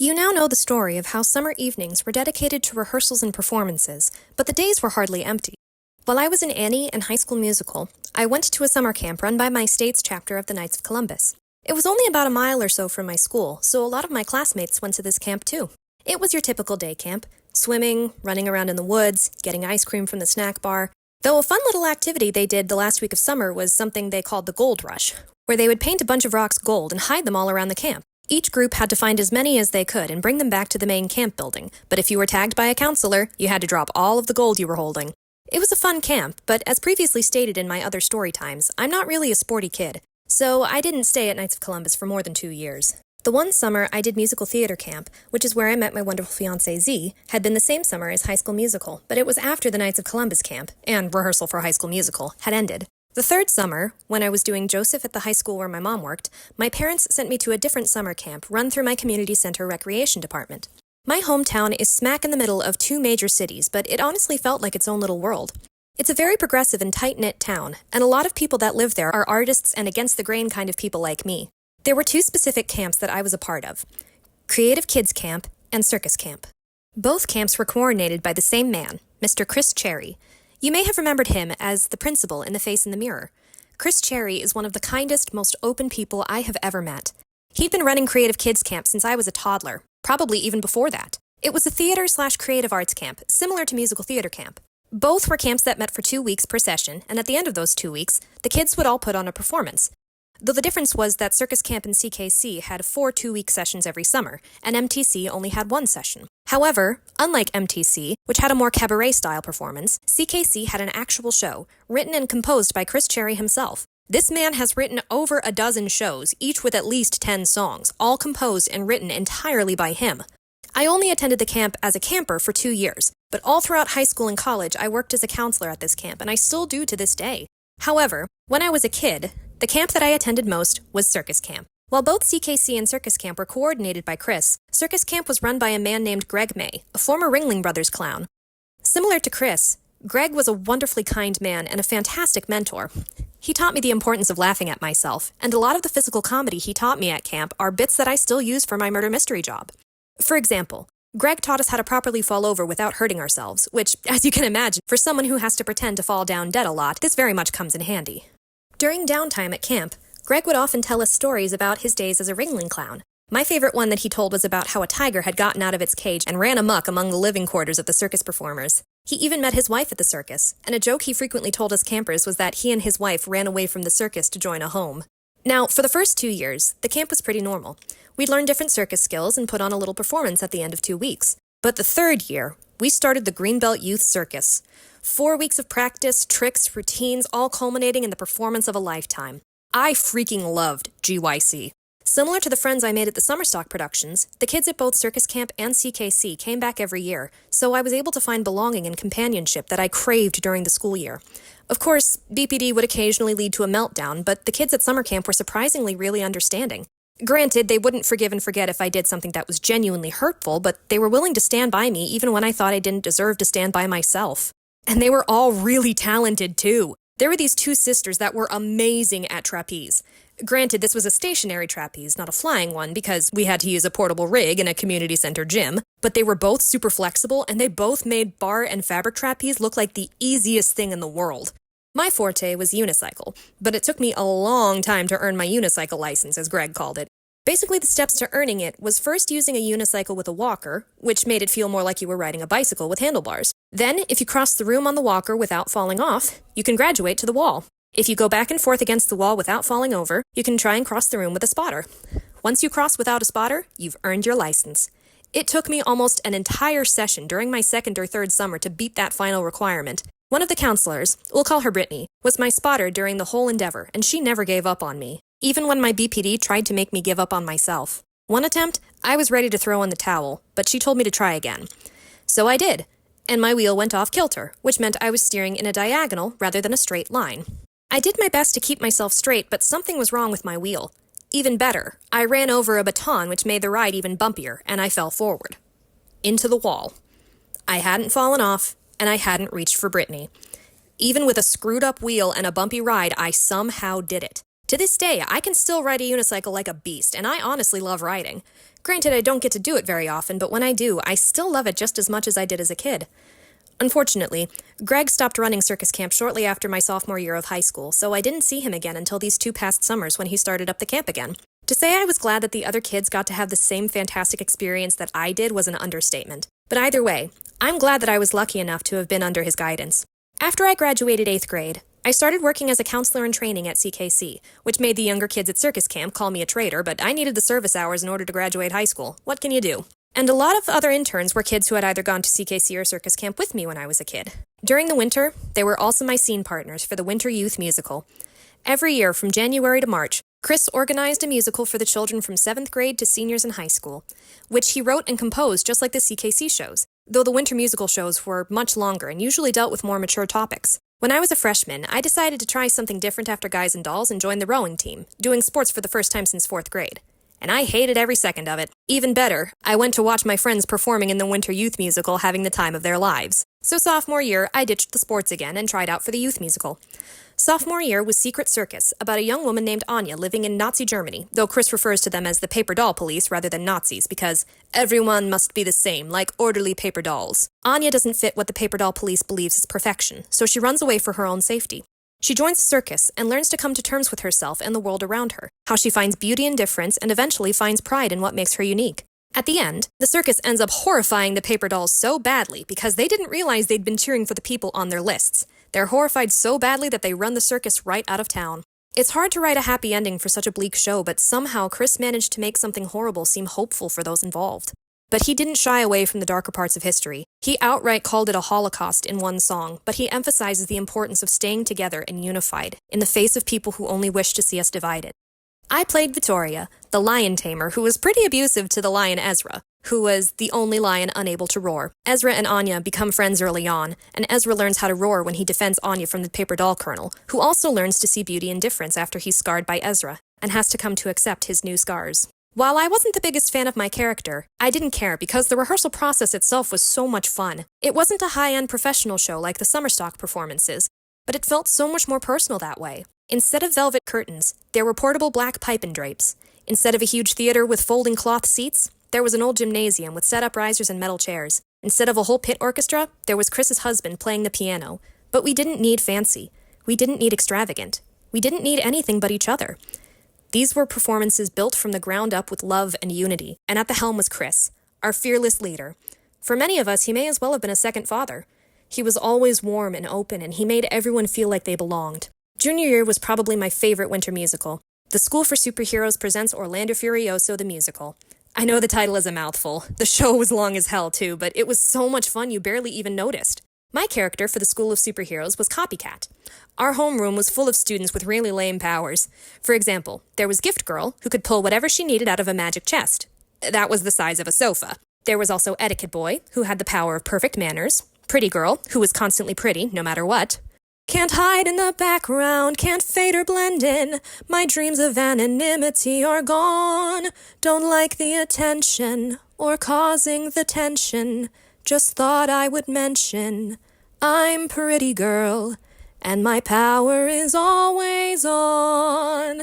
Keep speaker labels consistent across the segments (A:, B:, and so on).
A: You now know the story of how summer evenings were dedicated to rehearsals and performances, but the days were hardly empty. While I was in Annie and High School Musical, I went to a summer camp run by my state's chapter of the Knights of Columbus. It was only about a mile or so from my school, so a lot of my classmates went to this camp too. It was your typical day camp: swimming, running around in the woods, getting ice cream from the snack bar. Though a fun little activity they did the last week of summer was something they called the gold rush, where they would paint a bunch of rocks gold and hide them all around the camp. Each group had to find as many as they could and bring them back to the main camp building, but if you were tagged by a counselor, you had to drop all of the gold you were holding. It was a fun camp, but as previously stated in my other story times, I'm not really a sporty kid, so I didn't stay at Knights of Columbus for more than 2 years. The one summer I did musical theater camp, which is where I met my wonderful fiancé Z, had been the same summer as High School Musical, but it was after the Knights of Columbus camp, and rehearsal for High School Musical, had ended. The third summer, when I was doing Joseph at the high school where my mom worked, my parents sent me to a different summer camp run through my community center recreation department. My hometown is smack in the middle of 2 major cities, but it honestly felt like its own little world. It's a very progressive and tight-knit town, and a lot of people that live there are artists and against-the-grain kind of people like me. There were 2 specific camps that I was a part of: Creative Kids Camp and Circus Camp. Both camps were coordinated by the same man, Mr. Chris Cherry. You may have remembered him as the principal in The Face in the Mirror. Chris Cherry is one of the kindest, most open people I have ever met. He'd been running Creative Kids Camp since I was a toddler, probably even before that. It was a theater/creative arts camp, similar to musical theater camp. Both were camps that met for 2 weeks per session, and at the end of those 2 weeks, the kids would all put on a performance. Though the difference was that Circus Camp and CKC had 4 2-week sessions every summer, and MTC only had 1 session. However, unlike MTC, which had a more cabaret-style performance, CKC had an actual show, written and composed by Chris Cherry himself. This man has written over a dozen shows, each with at least 10 songs, all composed and written entirely by him. I only attended the camp as a camper for 2 years, but all throughout high school and college I worked as a counselor at this camp, and I still do to this day. However, when I was a kid, the camp that I attended most was Circus Camp. While both CKC and Circus Camp were coordinated by Chris, Circus Camp was run by a man named Greg May, a former Ringling Brothers clown. Similar to Chris, Greg was a wonderfully kind man and a fantastic mentor. He taught me the importance of laughing at myself, and a lot of the physical comedy he taught me at camp are bits that I still use for my murder mystery job. For example, Greg taught us how to properly fall over without hurting ourselves, which, as you can imagine, for someone who has to pretend to fall down dead a lot, this very much comes in handy. During downtime at camp, Greg would often tell us stories about his days as a Ringling clown. My favorite one that he told was about how a tiger had gotten out of its cage and ran amok among the living quarters of the circus performers. He even met his wife at the circus, and a joke he frequently told us campers was that he and his wife ran away from the circus to join a home. Now, for the first 2 years, the camp was pretty normal. We'd learn different circus skills and put on a little performance at the end of 2 weeks. But the 3rd year, we started the Greenbelt Youth Circus. 4 weeks of practice, tricks, routines, all culminating in the performance of a lifetime. I freaking loved GYC. Similar to the friends I made at the summer stock productions, the kids at both Circus Camp and CKC came back every year, so I was able to find belonging and companionship that I craved during the school year. Of course, BPD would occasionally lead to a meltdown, but the kids at summer camp were surprisingly really understanding. Granted, they wouldn't forgive and forget if I did something that was genuinely hurtful, but they were willing to stand by me even when I thought I didn't deserve to stand by myself. And they were all really talented, too. There were these 2 sisters that were amazing at trapeze. Granted, this was a stationary trapeze, not a flying one, because we had to use a portable rig in a community center gym, but they were both super flexible, and they both made bar and fabric trapeze look like the easiest thing in the world. My forte was unicycle, but it took me a long time to earn my unicycle license, as Greg called it. Basically, the steps to earning it was first using a unicycle with a walker, which made it feel more like you were riding a bicycle with handlebars. Then, if you crossed the room on the walker without falling off, you can graduate to the wall. If you go back and forth against the wall without falling over, you can try and cross the room with a spotter. Once you cross without a spotter, you've earned your license. It took me almost an entire session during my 2nd or 3rd summer to beat that final requirement. One of the counselors, we'll call her Brittany, was my spotter during the whole endeavor, and she never gave up on me, even when my BPD tried to make me give up on myself. One attempt, I was ready to throw in the towel, but she told me to try again. So I did, and my wheel went off kilter, which meant I was steering in a diagonal rather than a straight line. I did my best to keep myself straight, but something was wrong with my wheel. Even better, I ran over a baton which made the ride even bumpier, and I fell forward. Into the wall. I hadn't fallen off, and I hadn't reached for Brittany. Even with a screwed up wheel and a bumpy ride, I somehow did it. To this day, I can still ride a unicycle like a beast, and I honestly love riding. Granted, I don't get to do it very often, but when I do, I still love it just as much as I did as a kid. Unfortunately, Greg stopped running circus camp shortly after my sophomore year of high school, so I didn't see him again until these 2 past summers when he started up the camp again. To say I was glad that the other kids got to have the same fantastic experience that I did was an understatement. But either way, I'm glad that I was lucky enough to have been under his guidance. After I graduated 8th grade, I started working as a counselor in training at CKC, which made the younger kids at circus camp call me a traitor, but I needed the service hours in order to graduate high school. What can you do? And a lot of other interns were kids who had either gone to CKC or circus camp with me when I was a kid. During the winter, they were also my scene partners for the Winter Youth Musical. Every year, from January to March, Chris organized a musical for the children from 7th grade to seniors in high school, which he wrote and composed just like the CKC shows, though the winter musical shows were much longer and usually dealt with more mature topics. When I was a freshman, I decided to try something different after Guys and Dolls and joined the rowing team, doing sports for the first time since 4th grade. And I hated every second of it. Even better, I went to watch my friends performing in the Winter Youth Musical having the time of their lives. So sophomore year, I ditched the sports again and tried out for the youth musical. Sophomore year was Secret Circus, about a young woman named Anya living in Nazi Germany, though Chris refers to them as the paper doll police rather than Nazis because everyone must be the same, like orderly paper dolls. Anya doesn't fit what the paper doll police believes is perfection, so she runs away for her own safety. She joins the circus and learns to come to terms with herself and the world around her, how she finds beauty in difference and eventually finds pride in what makes her unique. At the end, the circus ends up horrifying the paper dolls so badly because they didn't realize they'd been cheering for the people on their lists. They're horrified so badly that they run the circus right out of town. It's hard to write a happy ending for such a bleak show, but somehow Chris managed to make something horrible seem hopeful for those involved. But he didn't shy away from the darker parts of history. He outright called it a holocaust in one song, but he emphasizes the importance of staying together and unified in the face of people who only wish to see us divided. I played Vittoria, the lion tamer who was pretty abusive to the lion Ezra, who was the only lion unable to roar. Ezra and Anya become friends early on, and Ezra learns how to roar when he defends Anya from the paper doll colonel, who also learns to see beauty in difference after he's scarred by Ezra, and has to come to accept his new scars. While I wasn't the biggest fan of my character, I didn't care because the rehearsal process itself was so much fun. It wasn't a high-end professional show like the summer stock performances, but it felt so much more personal that way. Instead of velvet curtains, there were portable black pipe and drapes. Instead of a huge theater with folding cloth seats, there was an old gymnasium with set-up risers and metal chairs. Instead of a whole pit orchestra, there was Chris's husband playing the piano. But we didn't need fancy. We didn't need extravagant. We didn't need anything but each other. These were performances built from the ground up with love and unity, and at the helm was Chris, our fearless leader. For many of us, he may as well have been a second father. He was always warm and open, and he made everyone feel like they belonged. Junior year was probably my favorite winter musical. The School for Superheroes presents Orlando Furioso the Musical. I know the title is a mouthful. The show was long as hell, too, but it was so much fun you barely even noticed. My character for the School of Superheroes was Copycat. Our homeroom was full of students with really lame powers. For example, there was Gift Girl, who could pull whatever she needed out of a magic chest. That was the size of a sofa. There was also Etiquette Boy, who had the power of perfect manners. Pretty Girl, who was constantly pretty, no matter what. Can't hide in the background, can't fade or blend in. My dreams of anonymity are gone. Don't like the attention or causing the tension. Just thought I would mention I'm Pretty Girl, and my power is always on.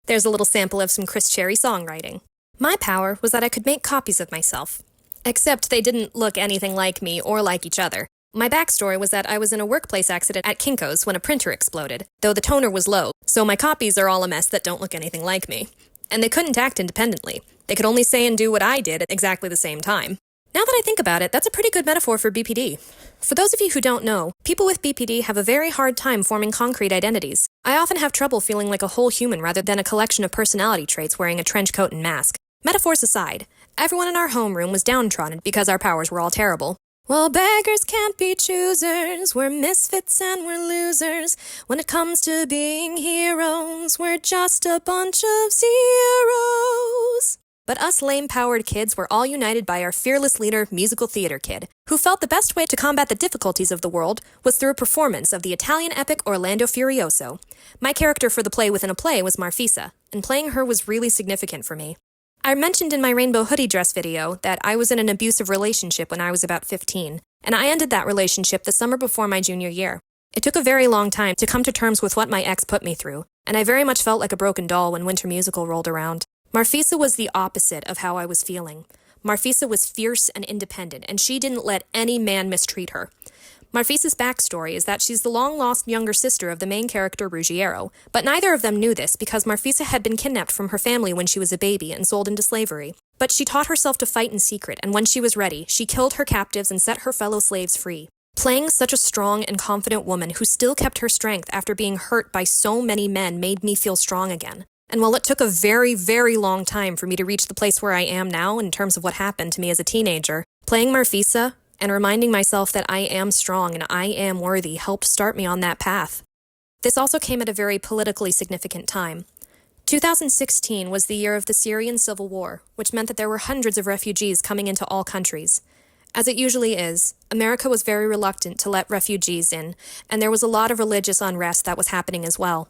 A: There's a little sample of some Chris Cherry songwriting. My power was that I could make copies of myself. Except they didn't look anything like me or like each other. My backstory was that I was in a workplace accident at Kinko's when a printer exploded, though the toner was low, so my copies are all a mess that don't look anything like me. And they couldn't act independently. They could only say and do what I did at exactly the same time. Now that I think about it, that's a pretty good metaphor for BPD. For those of you who don't know, people with BPD have a very hard time forming concrete identities. I often have trouble feeling like a whole human rather than a collection of personality traits wearing a trench coat and mask. Metaphors aside, everyone in our homeroom was downtrodden because our powers were all terrible. Well, beggars can't be choosers, we're misfits and we're losers. When it comes to being heroes, we're just a bunch of zeros. But us lame-powered kids were all united by our fearless leader, Musical Theater Kid, who felt the best way to combat the difficulties of the world was through a performance of the Italian epic Orlando Furioso. My character for the play within a play was Marfisa, and playing her was really significant for me. I mentioned in my rainbow hoodie dress video that I was in an abusive relationship when I was about 15, and I ended that relationship the summer before my junior year. It took a very long time to come to terms with what my ex put me through, and I very much felt like a broken doll when Winter Musical rolled around. Marfisa was the opposite of how I was feeling. Marfisa was fierce and independent, and she didn't let any man mistreat her. Marfisa's backstory is that she's the long-lost younger sister of the main character Ruggiero, but neither of them knew this because Marfisa had been kidnapped from her family when she was a baby and sold into slavery. But she taught herself to fight in secret, and when she was ready, she killed her captives and set her fellow slaves free. Playing such a strong and confident woman who still kept her strength after being hurt by so many men made me feel strong again. And while it took a very, very long time for me to reach the place where I am now in terms of what happened to me as a teenager, playing Marfisa and reminding myself that I am strong and I am worthy helped start me on that path. This also came at a very politically significant time. 2016 was the year of the Syrian civil war, which meant that there were hundreds of refugees coming into all countries. As it usually is, America was very reluctant to let refugees in, and there was a lot of religious unrest that was happening as well.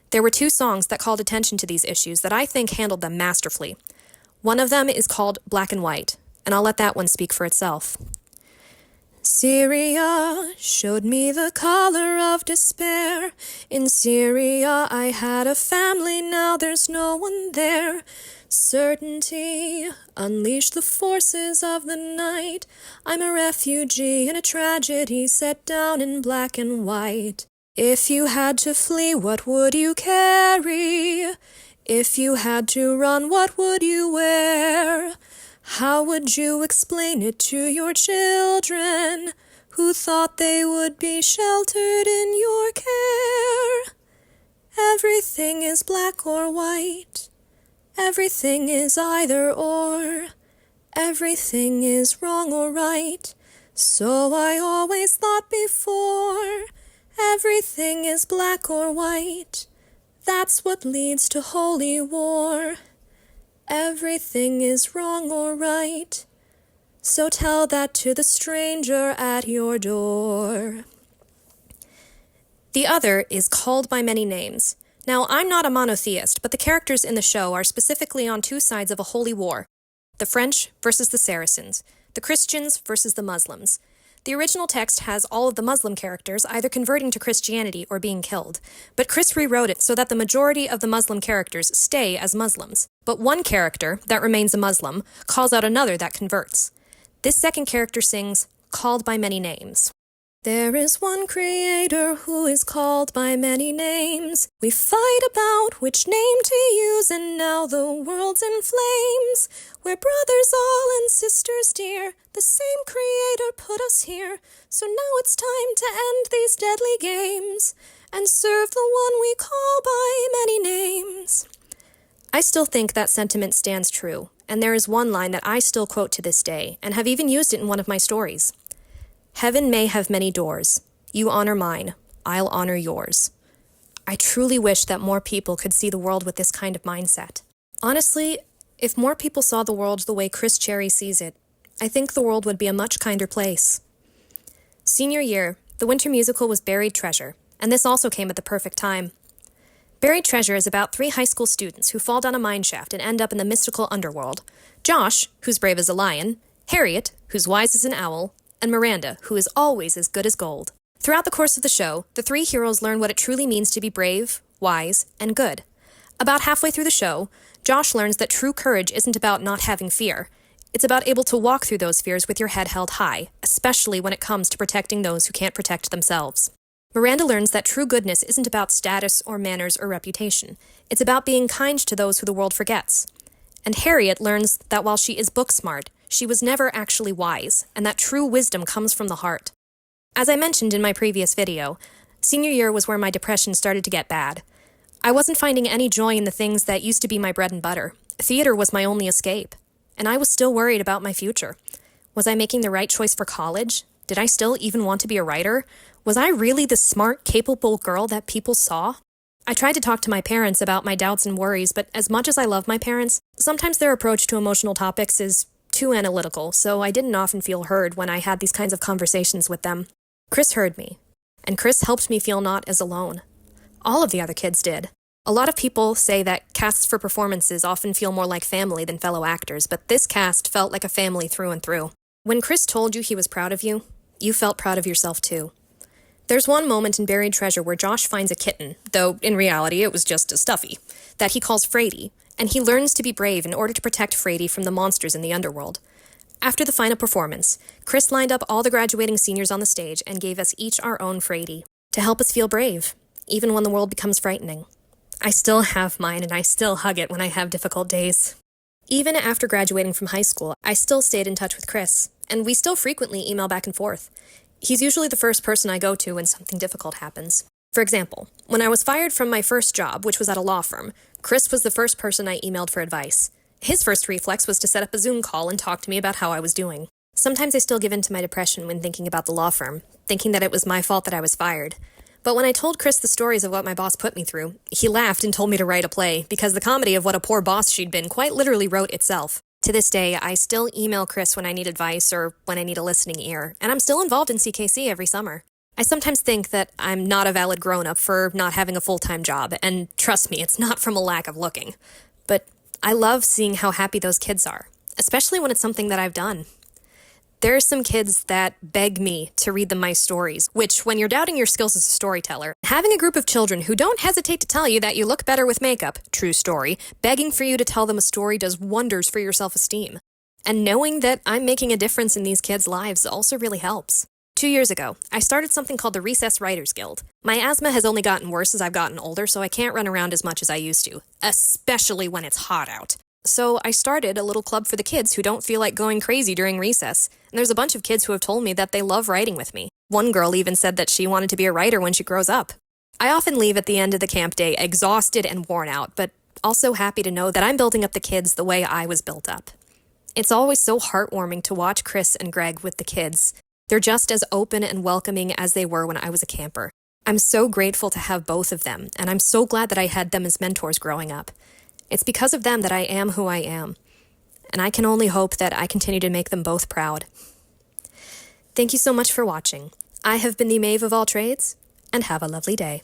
A: There were two songs that called attention to these issues that I think handled them masterfully. One of them is called Black and White, and I'll let that one speak for itself. Syria showed me the color of despair. In Syria I had a family, now there's no one there. Certainty unleashed the forces of the night. I'm a refugee in a tragedy set down in black and white. If you had to flee, what would you carry? If you had to run, what would you wear? How would you explain it to your children who thought they would be sheltered in your care? Everything is black or white. Everything is either or. Everything is wrong or right. So I always thought before. Everything is black or white. That's what leads to holy war. Everything is wrong or right. So tell that to the stranger at your door. The other is Called by Many Names. Now, I'm not a monotheist, but the characters in the show are specifically on two sides of a holy war. The French versus the Saracens. The Christians versus the Muslims. The original text has all of the Muslim characters either converting to Christianity or being killed, but Chris rewrote it so that the majority of the Muslim characters stay as Muslims. But one character, that remains a Muslim, calls out another that converts. This second character sings, Called by Many Names. There is one creator who is called by many names. We fight about which name to use, and now the world's in flames. We're brothers all and sisters dear. The same creator put us here. So now it's time to end these deadly games and serve the one we call by many names. I still think that sentiment stands true, and there is one line that I still quote to this day, and have even used it in one of my stories. Heaven may have many doors. You honor mine. I'll honor yours. I truly wish that more people could see the world with this kind of mindset. Honestly, if more people saw the world the way Chris Cherry sees it, I think the world would be a much kinder place. Senior year, the Winter Musical was Buried Treasure, and this also came at the perfect time. Buried Treasure is about 3 high school students who fall down a mine shaft and end up in the mystical underworld. Josh, who's brave as a lion, Harriet, who's wise as an owl, and Miranda, who is always as good as gold. Throughout the course of the show, the 3 heroes learn what it truly means to be brave, wise, and good. About halfway through the show, Josh learns that true courage isn't about not having fear. It's about able to walk through those fears with your head held high, especially when it comes to protecting those who can't protect themselves. Miranda learns that true goodness isn't about status or manners or reputation. It's about being kind to those who the world forgets. And Harriet learns that while she is book smart, she was never actually wise, and that true wisdom comes from the heart. As I mentioned in my previous video, senior year was where my depression started to get bad. I wasn't finding any joy in the things that used to be my bread and butter. Theater was my only escape, and I was still worried about my future. Was I making the right choice for college? Did I still even want to be a writer? Was I really the smart, capable girl that people saw? I tried to talk to my parents about my doubts and worries, but as much as I love my parents, sometimes their approach to emotional topics is too analytical, so I didn't often feel heard when I had these kinds of conversations with them. Chris heard me, and Chris helped me feel not as alone. All of the other kids did. A lot of people say that casts for performances often feel more like family than fellow actors, but this cast felt like a family through and through. When Chris told you he was proud of you, you felt proud of yourself too. There's one moment in Buried Treasure where Josh finds a kitten, though in reality it was just a stuffy, that he calls Frady, and he learns to be brave in order to protect Frady from the monsters in the underworld. After the final performance, Chris lined up all the graduating seniors on the stage and gave us each our own Frady, to help us feel brave, even when the world becomes frightening. I still have mine, and I still hug it when I have difficult days. Even after graduating from high school, I still stayed in touch with Chris, and we still frequently email back and forth. He's usually the first person I go to when something difficult happens. For example, when I was fired from my first job, which was at a law firm, Chris was the first person I emailed for advice. His first reflex was to set up a Zoom call and talk to me about how I was doing. Sometimes I still give in to my depression when thinking about the law firm, thinking that it was my fault that I was fired. But when I told Chris the stories of what my boss put me through, he laughed and told me to write a play, because the comedy of what a poor boss she'd been quite literally wrote itself. To this day, I still email Chris when I need advice or when I need a listening ear, and I'm still involved in CKC every summer. I sometimes think that I'm not a valid grown-up for not having a full-time job, and trust me, it's not from a lack of looking. But I love seeing how happy those kids are, especially when it's something that I've done. There are some kids that beg me to read them my stories, which, when you're doubting your skills as a storyteller, having a group of children who don't hesitate to tell you that you look better with makeup, true story, begging for you to tell them a story does wonders for your self-esteem. And knowing that I'm making a difference in these kids' lives also really helps. 2 years ago, I started something called the Recess Writers Guild. My asthma has only gotten worse as I've gotten older, so I can't run around as much as I used to, especially when it's hot out. So I started a little club for the kids who don't feel like going crazy during recess, and there's a bunch of kids who have told me that they love writing with me. One girl even said that she wanted to be a writer when she grows up. I often leave at the end of the camp day exhausted and worn out, but also happy to know that I'm building up the kids the way I was built up. It's always so heartwarming to watch Chris and Greg with the kids. They're just as open and welcoming as they were when I was a camper. I'm so grateful to have both of them, and I'm so glad that I had them as mentors growing up. It's because of them that I am who I am, and I can only hope that I continue to make them both proud. Thank you so much for watching. I have been the Maeve of all trades, and have a lovely day.